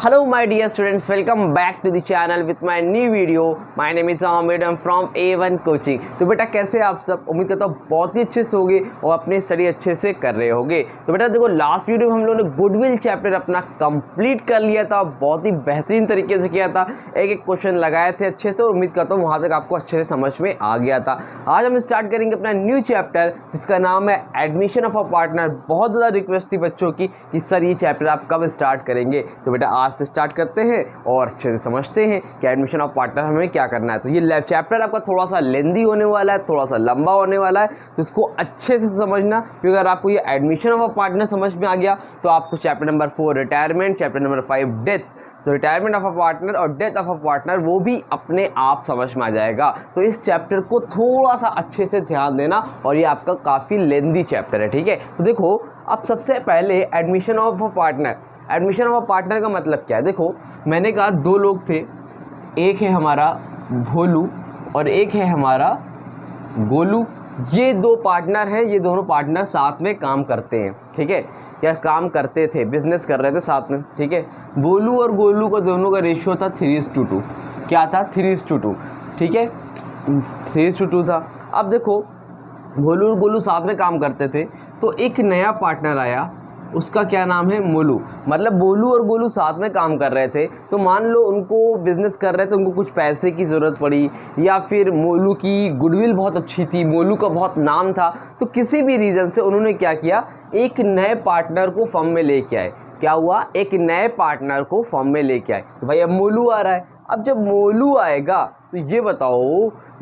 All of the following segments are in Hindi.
Hello my dear students, welcome back to the channel with my new video. My name is Ahmed, I'm from A1 Coaching. तो बेटा कैसे आप सब, उम्मीद करता हूँ बहुत ही अच्छे से होगे और अपनी स्टडी अच्छे से कर रहे होगे। तो बेटा देखो लास्ट वीडियो में हम लोगों ने गुडविल चैप्टर अपना कंप्लीट कर लिया था, बहुत ही बेहतरीन तरीके से किया था। एक एक क्वेश्चन लगाए थे अच्छे से और उम्मीद करता हूँ वहाँ तक आपको अच्छे से समझ में आ गया था। आज हम स्टार्ट करेंगे अपना न्यू चैप्टर जिसका नाम है एडमिशन ऑफ अ पार्टनर। बहुत ज़्यादा रिक्वेस्ट थी बच्चों की कि सर ये चैप्टर आप कब स्टार्ट करेंगे, तो बेटा आज से स्टार्ट करते हैं और अच्छे से समझते हैं कि एडमिशन ऑफ पार्टनर हमें क्या करना है। तो ये चैप्टर आपका थोड़ा सा लेंदी होने वाला है, थोड़ा सा लंबा होने वाला है, तो इसको अच्छे से समझना। क्योंकि अगर आपको ये एडमिशन ऑफ अ पार्टनर समझ में आ गया तो आपको chapter number 4 retirement, chapter number 5 death, तो रिटायरमेंट ऑफ अ पार्टनर और डेथ ऑफ अ पार्टनर वो भी अपने आप समझ में आ जाएगा। तो इस चैप्टर को थोड़ा सा अच्छे से ध्यान देना और ये आपका काफ़ी लेंदी चैप्टर है, ठीक है। तो देखो अब सबसे पहले admission of a partner. Admission of a partner का मतलब क्या है? देखो मैंने कहा दो लोग थे, एक है हमारा भोलू और एक है हमारा गोलू। ये दो पार्टनर हैं, ये दोनों पार्टनर साथ में काम करते हैं, ठीक है, या काम करते थे, बिजनेस कर रहे थे साथ में, ठीक है। भोलू और गोलू का दोनों का रेशियो था 3:2। क्या था? 3:2, ठीक है, 3:2 था। अब देखो भोलू और गोलू साथ में काम करते थे, तो एक नया पार्टनर आया, उसका क्या नाम है? मोलू। मतलब बोलू और गोलू साथ में काम कर रहे थे, तो मान लो उनको बिजनेस कर रहे थे, उनको कुछ पैसे की ज़रूरत पड़ी या फिर मोलू की गुडविल बहुत अच्छी थी, मोलू का बहुत नाम था, तो किसी भी रीज़न से उन्होंने क्या किया, एक नए पार्टनर को फर्म में लेके आए। क्या हुआ? एक नए पार्टनर को फर्म में लेके आए। तो भाई अब मोलू आ रहा है। अब जब मोलू आएगा तो ये बताओ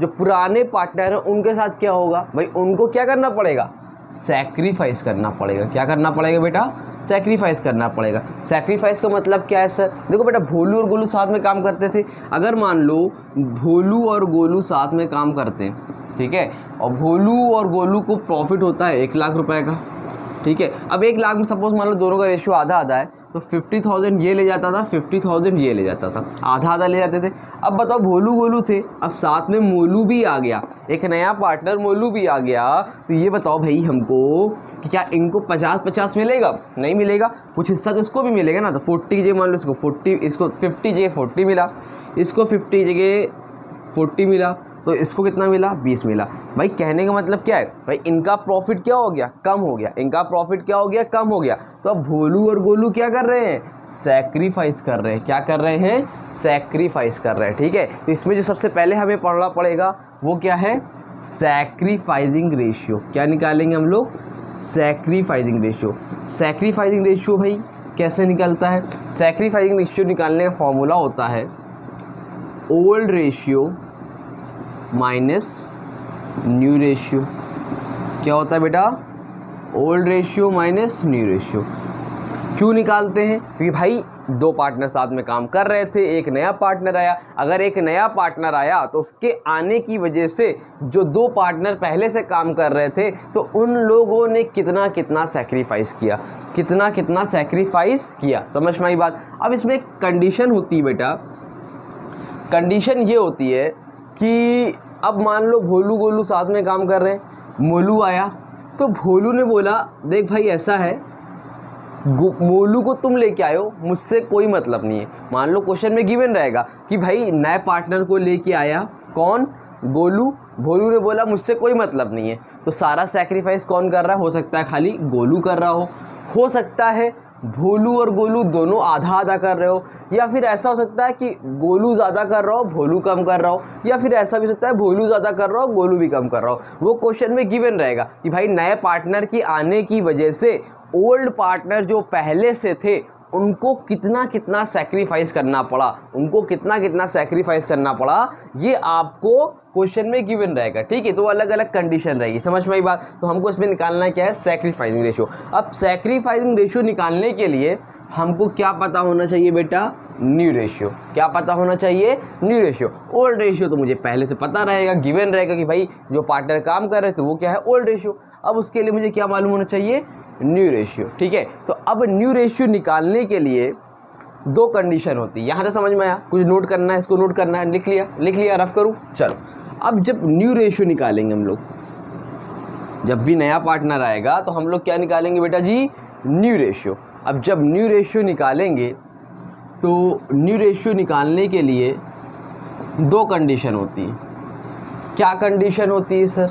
जो पुराने पार्टनर हैं उनके साथ क्या होगा? भाई उनको क्या करना पड़ेगा? सैक्रिफाइस करना पड़ेगा। क्या करना पड़ेगा बेटा? सैक्रिफाइस करना पड़ेगा। सैक्रिफाइस का मतलब क्या है सर? देखो बेटा भोलू और गोलू साथ में काम करते थे। अगर मान लो भोलू और गोलू साथ में काम करते हैं, ठीक है, और भोलू और गोलू को प्रॉफिट होता है 1 लाख रुपए का, ठीक है। अब 1 लाख में सपोज मान लो दोनों का रेशियो आधा आधा है, तो 50,000 ये ले जाता था, 50,000 ये ले जाता था, आधा आधा ले जाते थे। अब बताओ भोलू गोलू थे, अब साथ में मोलू भी आ गया, एक नया पार्टनर मोलू भी आ गया, तो ये बताओ भाई हमको कि क्या इनको 50-50 मिलेगा? नहीं मिलेगा, कुछ हिस्सा तो इसको भी मिलेगा ना। तो 40 जगह मान लो इसको 40, इसको 50 जगह 40 मिला, इसको 50 जगह 40 मिला, तो इसको कितना मिला? 20 मिला। भाई कहने का मतलब क्या है? भाई इनका प्रॉफिट क्या हो गया? कम हो गया। इनका प्रॉफिट क्या हो गया? कम हो गया। तो अब भोलू और गोलू क्या कर रहे हैं? सैक्रिफाइस कर रहे हैं। क्या कर रहे हैं? सैक्रिफाइस कर रहे हैं, ठीक है। तो इसमें जो सबसे पहले हमें पढ़ना पड़ेगा वो क्या है? Sacrificing ratio. क्या निकालेंगे हम लोग? Sacrificing ratio. सैक्रिफाइसिंग रेशियो भाई कैसे निकलता है? सैक्रिफाइसिंग रेशियो निकालने का फॉर्मूला होता है old ratio minus new ratio. क्या होता है बेटा? Old ratio minus new ratio. क्यों निकालते हैं? क्योंकि भाई दो पार्टनर साथ में काम कर रहे थे, एक नया पार्टनर आया। अगर एक नया पार्टनर आया तो उसके आने की वजह से जो दो पार्टनर पहले से काम कर रहे थे तो उन लोगों ने कितना कितना सैक्रिफाइस किया, कितना कितना सैक्रिफाइस किया। समझ में आई बात? अब इसमें एक कंडीशन होती है बेटा, कंडीशन ये होती है कि अब मान लो भोलू गोलू साथ में काम कर रहे हैं, मोलू आया तो भोलू ने बोला देख भाई ऐसा है, मोलू को तुम लेके आए हो, मुझसे कोई मतलब नहीं है। मान लो क्वेश्चन में गिवन रहेगा कि भाई नए पार्टनर को लेके आया कौन? गोलू। भोलू ने बोला मुझसे कोई मतलब नहीं है, तो सारा सैक्रिफाइस कौन कर रहा है? हो सकता है खाली गोलू कर रहा हो सकता है भोलू और गोलू दोनों आधा आधा कर रहे हो, या फिर ऐसा हो सकता है कि गोलू ज़्यादा कर रहा हो भोलू कम कर रहा हो, या फिर ऐसा भी हो सकता है भोलू ज़्यादा कर रहा हो गोलू भी कम कर रहा हो। वो क्वेश्चन में गिवन रहेगा कि भाई नए पार्टनर की आने की वजह से ओल्ड पार्टनर जो पहले से थे उनको कितना कितना सैक्रिफाइस करना पड़ा, उनको कितना कितना सैक्रिफाइस करना पड़ा, ये आपको क्वेश्चन में गिवन रहेगा, ठीक है। तो अलग अलग कंडीशन रहेगी। समझ में आई बात? तो हमको इसमें निकालना क्या है? Sacrificing ratio. अब सैक्रिफाइसिंग रेशियो निकालने के लिए हमको क्या पता होना चाहिए बेटा? New ratio. क्या पता होना चाहिए? New ratio. ओल्ड रेशियो तो मुझे पहले से पता रहेगा, गिवन रहेगा कि भाई जो पार्टनर काम कर रहे थे वो क्या है? Old ratio. अब उसके लिए मुझे क्या मालूम होना चाहिए? न्यू रेशियो, ठीक है। तो अब न्यू रेशियो निकालने के लिए दो कंडीशन होती है। यहाँ से समझ में आया? कुछ नोट करना है, इसको नोट करना है, लिख लिया, रफ करूँ? चलो अब जब न्यू रेशियो निकालेंगे हम लोग, जब भी नया पार्टनर आएगा तो हम लोग क्या निकालेंगे बेटा जी? New ratio. अब जब न्यू रेशियो निकालेंगे तो न्यू रेशियो निकालने के लिए दो कंडीशन होती है। क्या कंडीशन होती है सर?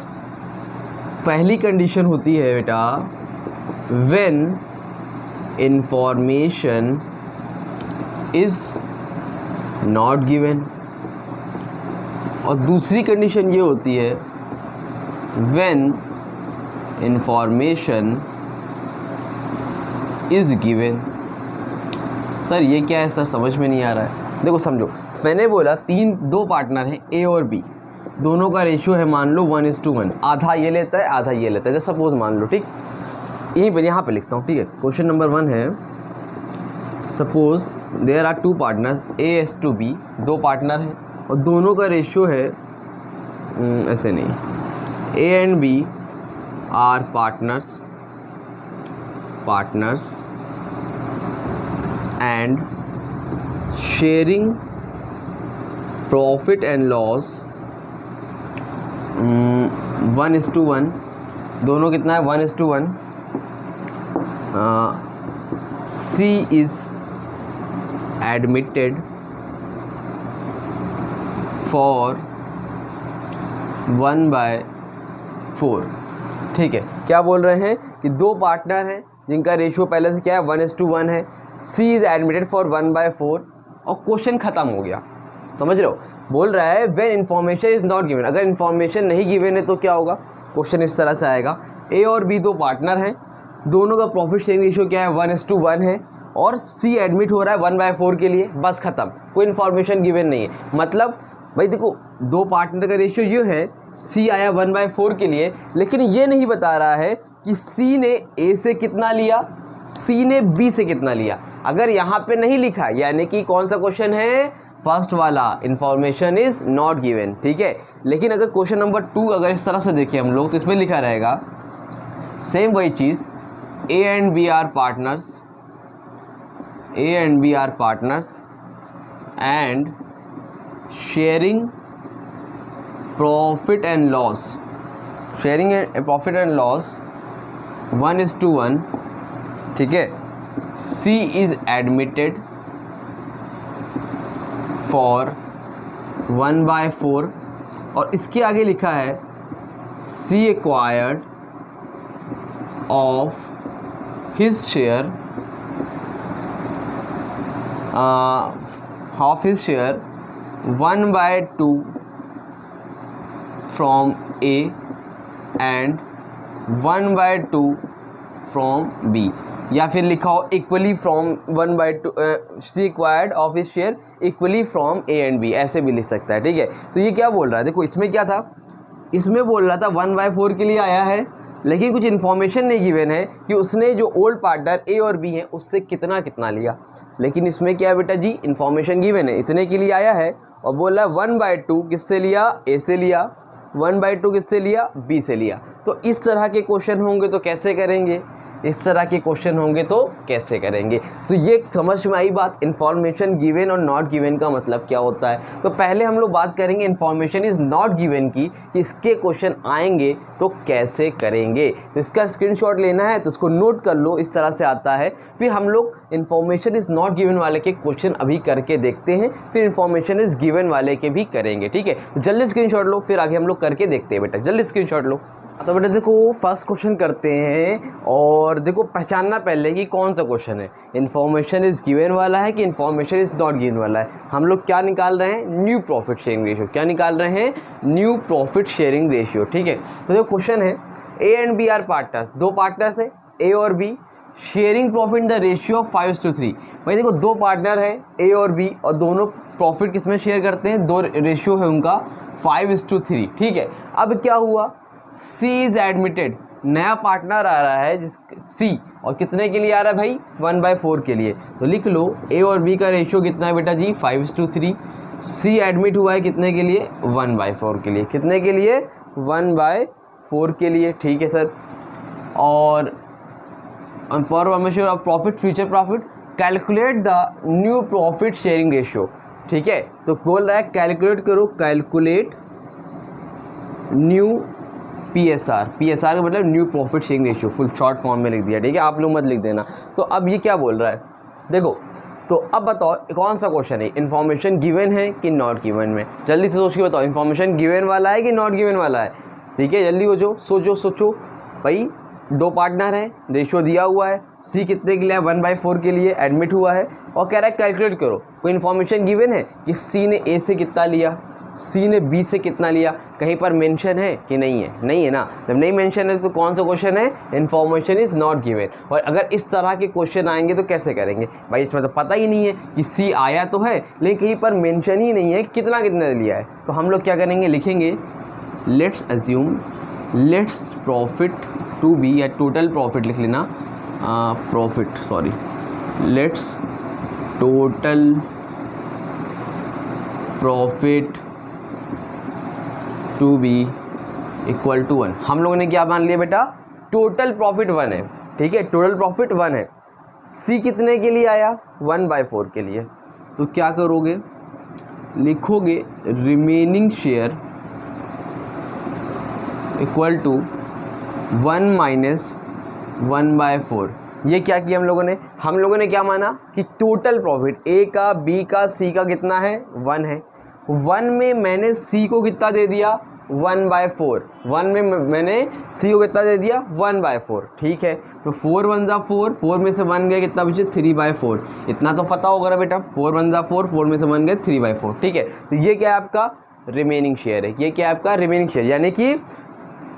पहली कंडीशन होती है बेटा when information is not given, और दूसरी कंडीशन ये होती है when information is given. Sir ये क्या है सर, समझ में नहीं आ रहा है। देखो समझो, मैंने बोला दो पार्टनर हैं ए और बी, दोनों का रेशियो है मान लो 1:1, आधा ये लेता है आधा ये लेता है, जैसे सपोज मान लो, ठीक। यहीं पर यहाँ पे लिखता हूँ, ठीक है। क्वेश्चन नंबर 1 है, suppose there are 2 partners A/B, 2 partner हैं और दोनों का रेशियो है ऐसे नहीं, A and B are partners and sharing profit and loss 1:1, दोनों कितना है 1:1। C is admitted for 1/4, ठीक है। क्या बोल रहे हैं कि दो पार्टनर हैं जिनका रेशियो पहले से क्या है 1:1 है, C इज़ एडमिटेड फॉर 1/4 और क्वेश्चन ख़त्म हो गया। समझ रहे हो? बोल रहा है when information is not given, अगर इन्फॉर्मेशन नहीं गिवन है तो क्या होगा, क्वेश्चन इस तरह से आएगा। A और B 2 पार्टनर हैं, दोनों का प्रॉफिट शेयरिंग रेशियो क्या है 1:1 है और C एडमिट हो रहा है 1/4 के लिए, बस ख़त्म, कोई इन्फॉर्मेशन गिवन नहीं है। मतलब भाई देखो, दो पार्टनर का रेशियो ये है, C आया 1/4 के लिए, लेकिन ये नहीं बता रहा है कि C ने A से कितना लिया, C ने B से कितना लिया। अगर यहाँ पे नहीं लिखा यानी कि कौन सा क्वेश्चन है, फर्स्ट वाला, इन्फॉर्मेशन इज नॉट गिवन, ठीक है। लेकिन अगर क्वेश्चन नंबर 2 अगर इस तरह से देखें हम लोग तो इसमें लिखा रहेगा सेम वही चीज़, A and B are partners and sharing profit and loss 1:1, ठीक है। C इज एडमिटेड फॉर 1/4 और इसके आगे लिखा है C acquired of his share 1/2 from A and 1/2 from B, या फिर लिखा हो equally from 1/2 C acquired of his share equally from A and B, ऐसे भी लिख सकता है, ठीक है। तो ये क्या बोल रहा है, देखो इसमें क्या था, इसमें बोल रहा था 1/4 के लिए आया है, लेकिन कुछ इन्फॉर्मेशन नहीं गिवन है कि उसने जो ओल्ड पार्टनर A और B है उससे कितना कितना लिया। लेकिन इसमें क्या है बेटा जी, इन्फॉर्मेशन गिवन है, इतने के लिए आया है और बोल रहा है 1/2 किससे लिया, A से लिया, 1/2 किससे लिया, B से लिया। तो इस तरह के क्वेश्चन होंगे तो कैसे करेंगे, इस तरह के क्वेश्चन होंगे तो कैसे करेंगे। तो ये समझ में आई बात, इन्फॉर्मेशन गिवन और नॉट गिवन का मतलब क्या होता है। तो पहले हम लोग बात करेंगे इन्फॉर्मेशन इज़ नॉट गिवन की, कि इसके क्वेश्चन आएंगे तो कैसे करेंगे। तो इसका स्क्रीनशॉट लेना है तो उसको नोट कर लो, इस तरह से आता है। फिर हम लोग इन्फॉर्मेशन इज़ नॉट गिवन वाले के क्वेश्चन अभी करके देखते हैं, फिर इन्फॉर्मेशन इज़ गिवन वाले के भी करेंगे, ठीक है। तो जल्दी स्क्रीनशॉट लो, फिर आगे हम लोग करके देखते हैं बेटा, जल्दी स्क्रीनशॉट लो। तो बेटा देखो फर्स्ट क्वेश्चन करते हैं और देखो पहचानना पहले कि कौन सा क्वेश्चन है, इन्फॉर्मेशन इज़ गिवन वाला है कि इन्फॉर्मेशन इज़ नॉट गिवन वाला है। हम लोग क्या निकाल रहे हैं, न्यू प्रॉफिट शेयरिंग रेशियो, क्या निकाल रहे हैं, न्यू प्रॉफिट शेयरिंग रेशियो, ठीक है। तो देखो क्वेश्चन है A and B are partners, दो पार्टनर्स है A और B, sharing profit in the ratio of 5:3। भाई देखो दो पार्टनर है A और B और दोनों प्रॉफिट किस में शेयर करते हैं, दो रेशियो है उनका 5:3, ठीक है। अब क्या हुआ, C इज एडमिटेड, नया पार्टनर आ रहा है जिस C, और कितने के लिए आ रहा है भाई, 1/4 के लिए। तो लिख लो A और B का रेशियो कितना है बेटा जी 5:3, C एडमिट हुआ है कितने के लिए 1/4 के लिए, कितने के लिए 1/4 के लिए, ठीक है सर। और for profit future profit calculate the new profit sharing ratio, ठीक है। तो बोल रहा है कैलकुलेट करो, कैलकुलेट न्यू PSR का मतलब new profit sharing ratio, full short form में लिख दिया, ठीक है, आप लोग मत लिख देना। तो अब ये क्या बोल रहा है, देखो तो अब बताओ कौन सा क्वेश्चन है, इन्फॉर्मेशन गिवन है कि नॉट गिवन में, जल्दी से सोच के बताओ इन्फॉर्मेशन गिवन वाला है कि नॉट गिवन वाला है। ठीक है, जल्दी हो जो सोचो भाई। 2 पार्टनर हैं, रेशियो दिया हुआ है, सी कितने के लिए 1/4 के लिए एडमिट हुआ है और कह रहा है कैलकुलेट करो। कोई इन्फॉर्मेशन गिवन है कि सी ने ए से कितना लिया, सी ने बी से कितना लिया, कहीं पर मेंशन है कि नहीं है? नहीं है ना। जब नहीं मेंशन है तो कौन सा क्वेश्चन है, इन्फॉर्मेशन इज़ नॉट गिवन। और अगर इस तरह के क्वेश्चन आएंगे तो कैसे करेंगे भाई, इसमें तो पता ही नहीं है कि सी आया तो है लेकिन कहीं पर मेंशन ही नहीं है कितना कितना लिया है। तो हम लोग क्या करेंगे, लिखेंगे let's assume let's profit to be, या टोटल प्रॉफिट लिख लेना, let's total profit to be equal to 1। हम लोगों ने क्या मान लिया बेटा, टोटल प्रॉफिट 1 है। ठीक है, टोटल प्रॉफिट 1 है। सी कितने के लिए आया, 1/4 के लिए। तो क्या करोगे, लिखोगे remaining share equal to 1 minus 1/4। ये क्या किया हम लोगों ने क्या माना कि टोटल प्रॉफिट ए का, बी का, सी का कितना है, 1 है। 1 में मैंने सी को कितना दे दिया, 1/4। 1 में मैंने सी को कितना दे दिया, 1/4। ठीक है, तो 4 1 जा 4, 4 में से 1 गया, कितना बचे 3/4। इतना तो पता होगा ना बेटा, 4 1 जा 4, 4 में से 1 गया 3/4। ठीक है, तो ये क्या है आपका रिमेनिंग शेयर है, ये क्या है आपका रिमेनिंग शेयर, यानी कि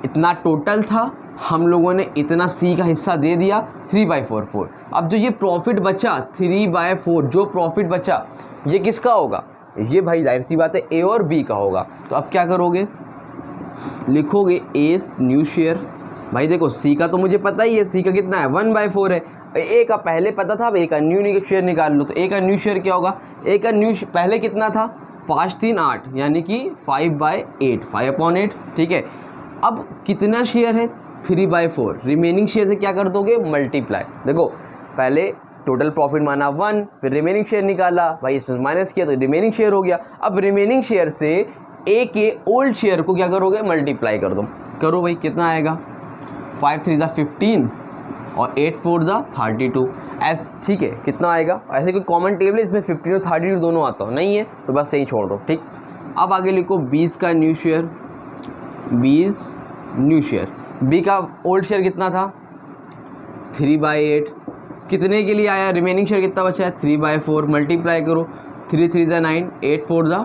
इतना टोटल था, हम लोगों ने इतना सी का हिस्सा दे दिया 3/4। अब जो ये प्रॉफिट बचा 3/4, जो प्रॉफिट बचा ये किसका होगा, ये भाई जाहिर सी बात है ए और बी का होगा। तो अब क्या करोगे, लिखोगे ए न्यू शेयर। भाई देखो सी का तो मुझे पता ही है, सी का कितना है 1/4 है, ए का पहले पता था, अब ए का न्यू शेयर निकाल लो। तो ए का न्यू शेयर क्या होगा, ए का न्यू पहले कितना था 5 3 8, यानी कि 5/8, 5/8। ठीक है, अब कितना शेयर है 3/4, रिमेनिंग शेयर से क्या कर दोगे, मल्टीप्लाई। देखो पहले टोटल प्रॉफिट माना 1, फिर रिमेनिंग शेयर निकाला, भाई इसमें माइनस किया तो रिमेनिंग शेयर हो गया। अब रिमेनिंग शेयर से ए के ओल्ड शेयर को क्या करोगे, मल्टीप्लाई कर दो। करो भाई, कितना आएगा, 5 3 जा 15 और 8 4 जा 32। ठीक है, कितना आएगा, ऐसे कोई कॉमन टेबल है इसमें 15 और 32 दोनों आता हो, नहीं है तो बस यही छोड़ दो। ठीक, अब आगे लिखो 20 का new share, 20 new share. B का ओल्ड शेयर कितना था 3/8, कितने के लिए आया, रिमेनिंग शेयर कितना बचा है 3/4, मल्टीप्लाई करो, 3 3 जा 9, 8 4 जा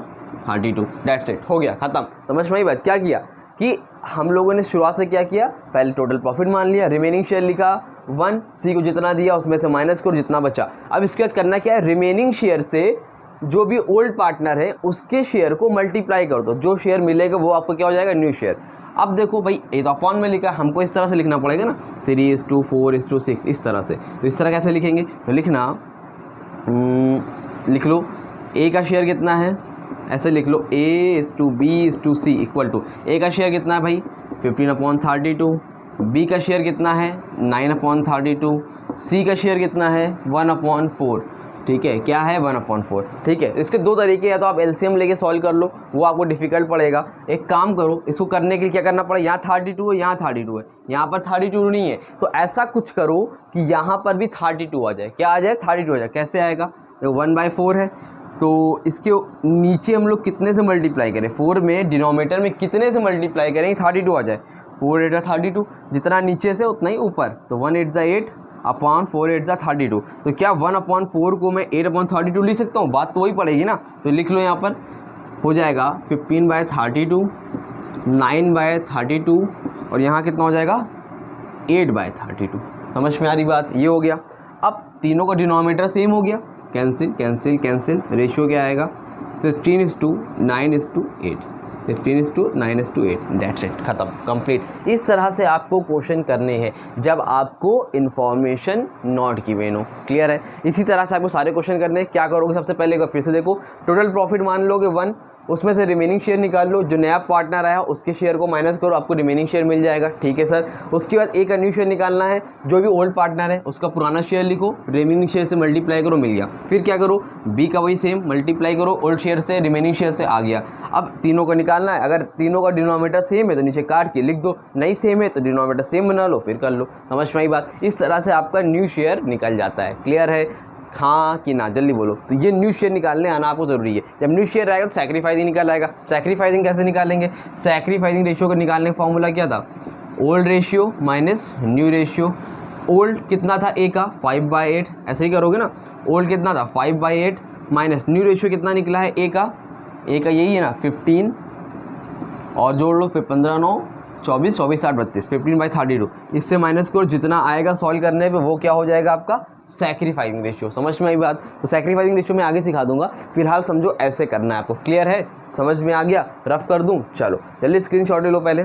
32। डेट्स इट, हो गया, ख़त्म। समझ में आई बात, क्या किया कि हम लोगों ने शुरुआत से क्या किया, पहले टोटल प्रॉफिट मान लिया, रिमेनिंग शेयर लिखा 1, सी को जितना दिया उसमें से माइनस करो जितना बचा। अब इसके बाद करना क्या है, रिमेनिंग शेयर से जो भी ओल्ड पार्टनर है उसके शेयर को मल्टीप्लाई कर दो, जो शेयर मिलेगा वो आपको क्या हो जाएगा, न्यू शेयर। अब देखो भाई ये तो अपॉन में लिखा है, हमको इस तरह से लिखना पड़ेगा ना, 3:4:6 इस तरह से। तो इस तरह कैसे लिखेंगे, तो लिखना लिख लो ए का शेयर कितना है, ऐसे लिख लो A:B:C इक्वल टू ए का शेयर कितना है भाई 15/32, बी का शेयर कितना है 9/32, सी का शेयर कितना है 1/4। ठीक है, क्या है 1/4। ठीक है, इसके 2 तरीके, या तो आप एलसीएम लेके सॉल्व कर लो, वो आपको डिफिकल्ट पड़ेगा। एक काम करो, इसको करने के लिए क्या करना पड़ेगा, यहाँ 32 है, यहाँ 32 है, यहाँ पर 32 नहीं है, तो ऐसा कुछ करो कि यहाँ पर भी 32 आ जाए। क्या आ जाए, 32 आ जाए। कैसे आएगा, तो 1/4 है, तो इसके नीचे हम लोग कितने से मल्टीप्लाई करें, 4 में डिनोमिनेटर में कितने से मल्टीप्लाई करेंगे 32 आ जाए। 4 8 32, जितना नीचे से उतना ही ऊपर, तो 1 8 8 अपॉन 4 8 32। तो क्या 1/4 को मैं 8/32 लिख सकता हूँ, बात तो वही पड़ेगी ना। तो लिख लो, यहाँ पर हो जाएगा 15/32, 9/32 और यहाँ कितना हो जाएगा 8/32। समझ में आ रही बात, ये हो गया। अब तीनों का डिनोमिनेटर सेम हो गया, कैंसिल कैंसिल कैंसिल, रेशियो क्या आएगा 15:9:8, 15:9:8। डेट्स इट, खत्म, कंप्लीट। इस तरह से आपको क्वेश्चन करने हैं जब आपको इन्फॉर्मेशन नॉट गिवन हो। क्लियर है, इसी तरह से आपको सारे क्वेश्चन करने हैं। क्या करोगे, सबसे पहले एक बार फिर से देखो, टोटल प्रॉफिट मान लोगे 1, उसमें से रिमेनिंग शेयर निकाल लो, जो नया पार्टनर आया उसके शेयर को माइनस करो, आपको रिमेनिंग शेयर मिल जाएगा। ठीक है सर, उसके बाद ए का न्यू शेयर निकालना है, जो भी ओल्ड पार्टनर है उसका पुराना शेयर लिखो, रिमेनिंग शेयर से मल्टीप्लाई करो, मिल गया। फिर क्या करो, बी का वही सेम, मल्टीप्लाई करो, ओल्ड शेयर से रिमेनिंग शेयर से, आ गया। अब तीनों को निकालना है, अगर तीनों का डिनोमिनेटर सेम है तो नीचे काट के लिख दो, नहीं सेम है तो डिनोमिनेटर सेम बना लो, फिर कर लो। समझ में आई बात, इस तरह से आपका न्यू शेयर निकल जाता है। क्लियर है, हाँ कि ना, जल्दी बोलो। तो ये न्यू शेयर निकालने आना आपको ज़रूरी है। जब न्यू शेयर आएगा तो सैक्रिफाइसिंग निकल आएगा। सैक्रिफाइसिंग कैसे निकालेंगे? सैक्रिफाइसिंग रेशियो को निकालने का फॉर्मूला क्या था? Old ratio minus new ratio. Old कितना था ए का? 5/8, ऐसे ही करोगे ना। ओल्ड कितना था? 5/8 माइनस न्यू रेशियो कितना निकला है ए का? ए का यही है ना 15, और जोड़ लो फिर 15 9 24, 24 8 32, 15/32। इससे माइनस को जितना आएगा सॉल्व करने पे वो क्या हो जाएगा आपका? Sacrificing ratio. समझ में आई बात? तो सैक्रिफाइसिंग रेशियो मैं आगे सिखा दूंगा, फिलहाल समझो ऐसे करना है आपको। क्लियर है? समझ में आ गया? रफ कर दूं? चलो जल्दी स्क्रीनशॉट ले लो पहले।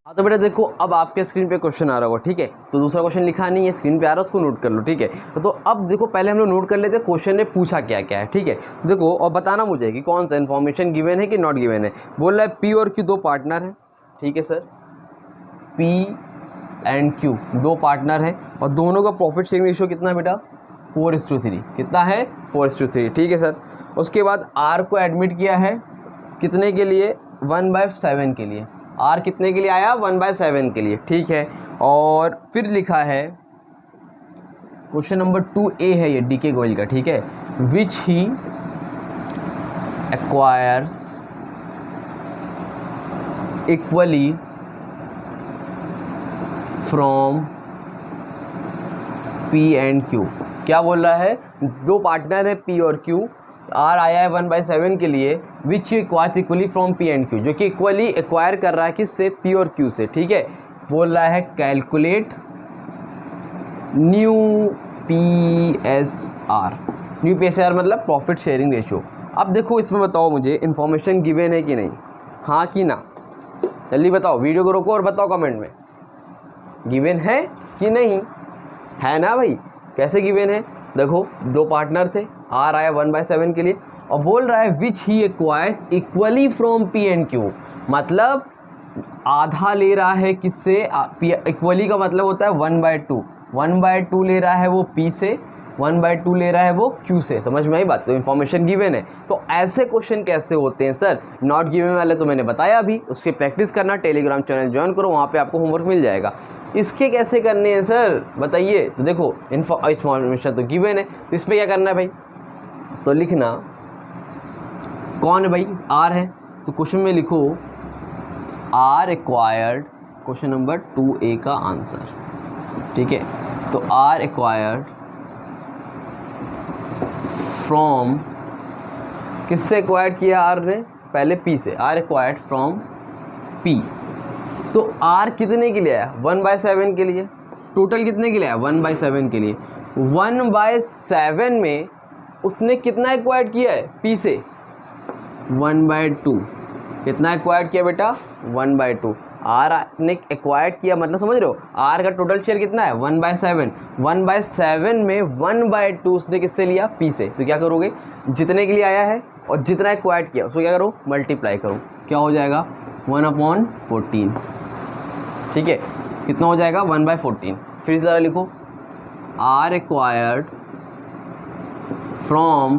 हाँ तो बेटा देखो, अब आपके स्क्रीन पे क्वेश्चन आ रहा होगा, ठीक है। तो दूसरा क्वेश्चन लिखा नहीं है, स्क्रीन पे आ रहा है, उसको नोट कर लो, ठीक है। तो अब देखो, पहले हम लोग नोट कर लेते हैं क्वेश्चन ने पूछा क्या क्या है, ठीक है। देखो और बताना मुझे कि कौन सा इन्फॉर्मेशन गिवन है कि नॉट गिवन है। बोल रहा है पी और क्यू दो पार्टनर हैं, ठीक है सर। पी एंड क्यू दो पार्टनर हैं और दोनों का प्रॉफिट शेयरिंग रेशियो कितना है बेटा? 4:3। कितना है? 4:3, ठीक है सर। उसके बाद आर को एडमिट किया है कितने के लिए? 1/7 के लिए। आर कितने के लिए आया? 1/7 के लिए, ठीक है। और फिर लिखा है क्वेश्चन नंबर 2A है ये डीके गोयल का, ठीक है। Which he acquires equally from p and q. क्या बोल रहा है? दो पार्टनर है पी और क्यू, आर आया है 1/7 के लिए, which you acquires equally from p and Q, जो कि इक्वली एक्वायर कर रहा है किससे? पी और क्यू से, ठीक है। बोल रहा है calculate new PSR। New PSR मतलब प्रॉफिट शेयरिंग रेशियो। अब देखो इसमें बताओ मुझे इन्फॉर्मेशन गिवन है कि नहीं, हाँ कि ना? जल्दी बताओ, वीडियो को रोको और बताओ कमेंट में, गिवन है कि नहीं? है ना भाई? कैसे गिवन है? देखो दो पार्टनर थे, आर आया 1/7 के लिए और बोल रहा है which he acquires equally from p and q, मतलब आधा ले रहा है किससे? इक्वली का मतलब होता है 1/2। 1/2 ले रहा है वो पी से, 1/2 ले रहा है वो क्यू से। समझ में आई बात? तो इन्फॉर्मेशन गिवन है। तो ऐसे क्वेश्चन कैसे होते हैं सर? नॉट गिवन वाले तो मैंने बताया अभी, उसकी प्रैक्टिस करना, टेलीग्राम चैनल ज्वाइन करो, वहाँ पे आपको होमवर्क मिल जाएगा। इसके कैसे करने हैं सर बताइए? तो देखो इन्फॉर्मेशन तो गिवन है, तो इस पर क्या करना है भाई? तो लिखना कौन है भाई? आर है। तो क्वेश्चन में लिखो are acquired, question number 2A का आंसर, ठीक है। तो आर एक्वायर्ड फ्रॉम, किससे एक्वायर्ड किया आर ने? पहले पी से। R acquired from P. तो आर कितने के लिए आया? 1/7 के लिए। टोटल कितने के लिए आया? 1/7 के लिए। 1/7 में उसने कितना एक्वायर्ड किया है? पी से 1/2। कितना एक्वायर्ड किया बेटा? 1/2। आर ने एक्वायर्ड किया मतलब समझ रहे हो? आर का टोटल शेयर कितना है? 1/7। 1/7 में 1/2 उसने किससे लिया? पी से। तो क्या करोगे? जितने के लिए आया है और जितना एक्वायर्ड किया उसको क्या करो? मल्टीप्लाई करो। क्या हो जाएगा? 1/14, ठीक है। कितना हो जाएगा? 1/14। फिर ज़रा लिखो आर एक्वायर्ड फ्रॉम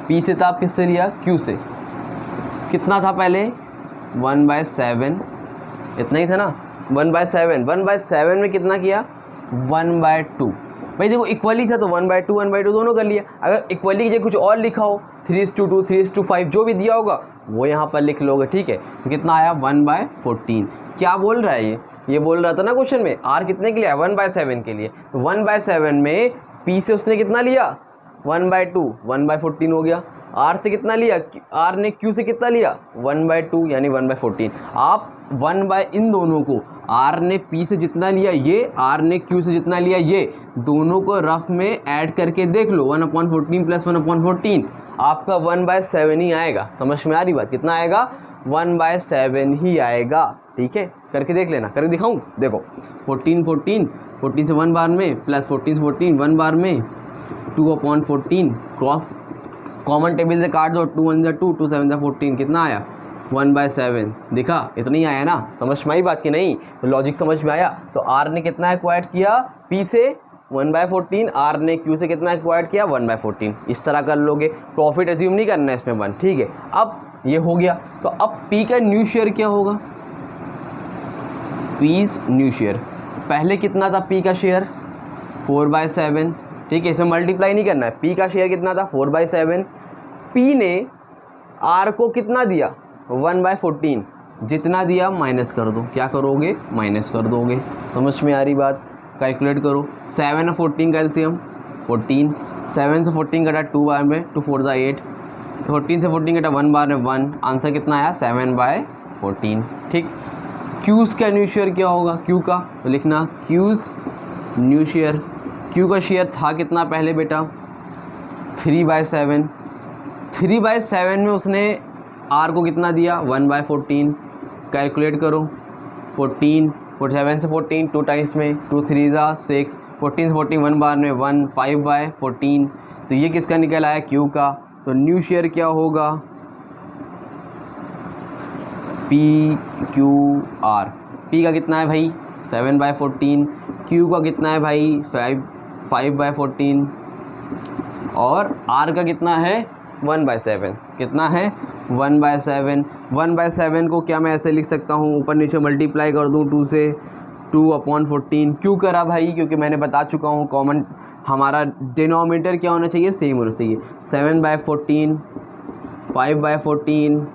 पी से था, आप किससे लिया? क्यू से। कितना था पहले? 1/7, इतना ही था ना? 1/7। 1/7 में कितना किया? 1/2। भाई देखो इक्वली था तो 1/2 1/2 दोनों कर लिया। अगर इक्वली की जगह कुछ और लिखा हो, 3:2 3:5 जो भी दिया होगा वो यहाँ पर लिख लोगे, ठीक है। तो कितना आया? 1/14। क्या बोल रहा है ये बोल रहा था ना क्वेश्चन में, आर कितने के लिए आया? 1/7 के लिए। तो 1/7 में पी से उसने कितना लिया? 1/2, 1/14 हो गया। आर से कितना लिया? आर ने क्यू से कितना लिया? 1/2 यानी 1/14। आप इन दोनों को, आर ने पी से जितना लिया ये, आर ने क्यू से जितना लिया ये, दोनों को रफ में ऐड करके देख लो। 1/14 प्लस 1/14 आपका 1/7 ही आएगा। समझ में आ रही बात? कितना आएगा? 1/7 ही आएगा, ठीक है। करके देख लेना, करके दिखाऊं? देखो 14 से 1 बार में, प्लस 14 से 14 1 बार में, 2/14 क्रॉस कॉमन टेबल से काट दो, 2 1 2 2 7 14, कितना आया? 1/7। दिखा? इतना ही आया ना? समझ में आई बात की नहीं? तो लॉजिक समझ में आया? तो आर ने कितना एक्वायर्ड किया? पी से 1/14, आर ने क्यू से कितना एक्वायर्ड किया? 1/14। इस तरह कर लोगे, प्रॉफिट एज्यूम नहीं करना है इसमें 1, ठीक है। अब ये हो गया, तो अब पी का न्यू शेयर क्या होगा? P's new share. पहले कितना था पी का शेयर? 4/7, ठीक है। इसमें मल्टीप्लाई नहीं करना है। P का शेयर कितना था 4/7, P ने R को कितना दिया 1/14, जितना दिया माइनस कर दो। क्या करोगे, माइनस कर दोगे। समझ में आ रही बात। कैलकुलेट करो, 7 और 14 का एलसीएम 14, 7 से 14 कटा 2 बार में, 2 4 8, 14 से 14 कटा 1 बार में 1, आंसर कितना आया 7/14, ठीक। क्यूज़ का न्यू शेयर क्या होगा, क्यू का तो लिखना क्यूज़ न्यू शेयर। क्यू का शेयर था कितना पहले बेटा 3/7, 3/7 में उसने आर को कितना दिया 1/14। कैलकुलेट करो, 14, 7 से 14 2 टाइम्स में, 2 3 6, 14 से 14 1 बार में 1, 5/14। तो ये किसका निकल आया, क्यू का। तो न्यू शेयर क्या होगा PQR। P का कितना है भाई 7/14, Q का कितना है भाई 5/14 और R का कितना है 1/7। कितना है 1/7। 1/7 को क्या मैं ऐसे लिख सकता हूँ, ऊपर नीचे मल्टीप्लाई कर दूँ 2 से, 2/14। क्यों करा भाई, क्योंकि मैंने बता चुका हूँ कॉमन हमारा डिनोमिनेटर क्या होना चाहिए, सेम होना चाहिए। 7/14, 5/14,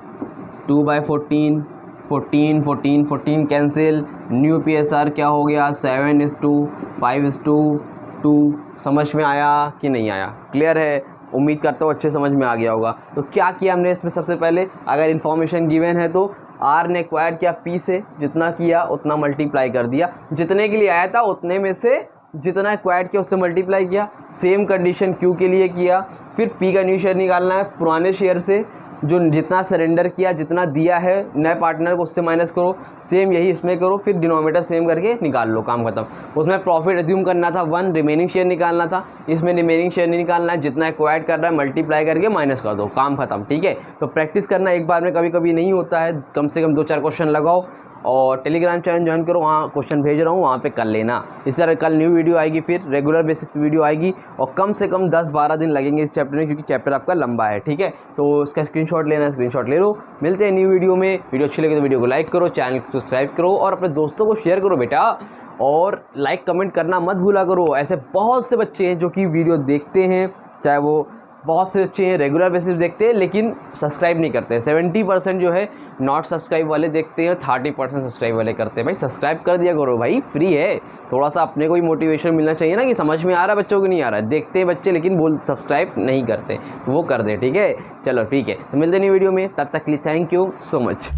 2/14, 14, 14, 14 कैंसिल। न्यू PSR क्या हो गया 7:5:2। समझ में आया कि नहीं आया, क्लियर है। उम्मीद करता हूँ अच्छे समझ में आ गया होगा। तो क्या किया हमने इसमें, सबसे पहले अगर इन्फॉर्मेशन गिवन है तो R ने एक्वायर किया P से, जितना किया उतना मल्टीप्लाई कर दिया, जितने के लिए आया था उतने में से जितना एक्वायर किया उससे मल्टीप्लाई किया। सेम कंडीशन Q के लिए किया। फिर P का न्यू शेयर निकालना है पुराने शेयर से, जो जितना सरेंडर किया, जितना दिया है नए पार्टनर को उससे माइनस करो। सेम यही इसमें करो, फिर डिनोमिनेटर सेम करके निकाल लो, काम खत्म। उसमें प्रॉफिट एज्यूम करना था 1, रिमेनिंग शेयर निकालना था। इसमें रिमेनिंग शेयर नहीं निकालना है, जितना एक्वायर्ड कर रहा है मल्टीप्लाई करके माइनस कर दो, काम खत्म, ठीक है। तो प्रैक्टिस करना एक बार में कभी कभी नहीं होता है, कम से कम 2-4 क्वेश्चन लगाओ और टेलीग्राम चैनल ज्वाइन करो, वहाँ क्वेश्चन भेज रहा हूँ, वहाँ पे कर लेना। इस तरह कल न्यू वीडियो आएगी, फिर रेगुलर बेसिस पे वीडियो आएगी और कम से कम 10-12 दिन लगेंगे इस चैप्टर में, क्योंकि चैप्टर आपका लंबा है, ठीक है। तो इसका स्क्रीनशॉट लेना है, स्क्रीनशॉट ले लो। मिलते हैं न्यू वीडियो में। वीडियो अच्छी लगे तो वीडियो को लाइक करो, चैनल को सब्सक्राइब करो और अपने दोस्तों को शेयर करो बेटा। और लाइक कमेंट करना मत भूला करो। ऐसे बहुत से बच्चे हैं जो कि वीडियो देखते हैं, चाहे वो बहुत से अच्छे हैं रेगुलर बेसिस देखते हैं लेकिन सब्सक्राइब नहीं करते हैं। 70% जो है नॉट सब्सक्राइब वाले देखते हैं, 30% सब्सक्राइब वाले करते हैं। भाई सब्सक्राइब कर दिया करो भाई, फ्री है। थोड़ा सा अपने को ही मोटिवेशन मिलना चाहिए ना, कि समझ में आ रहा है बच्चों को नहीं आ रहा है। देखते हैं बच्चे लेकिन सब्सक्राइब नहीं करते, तो वो कर दे, ठीक है। चलो ठीक है, तो मिलते हैं न्यू वीडियो में, तब तक के लिए थैंक यू सो मच।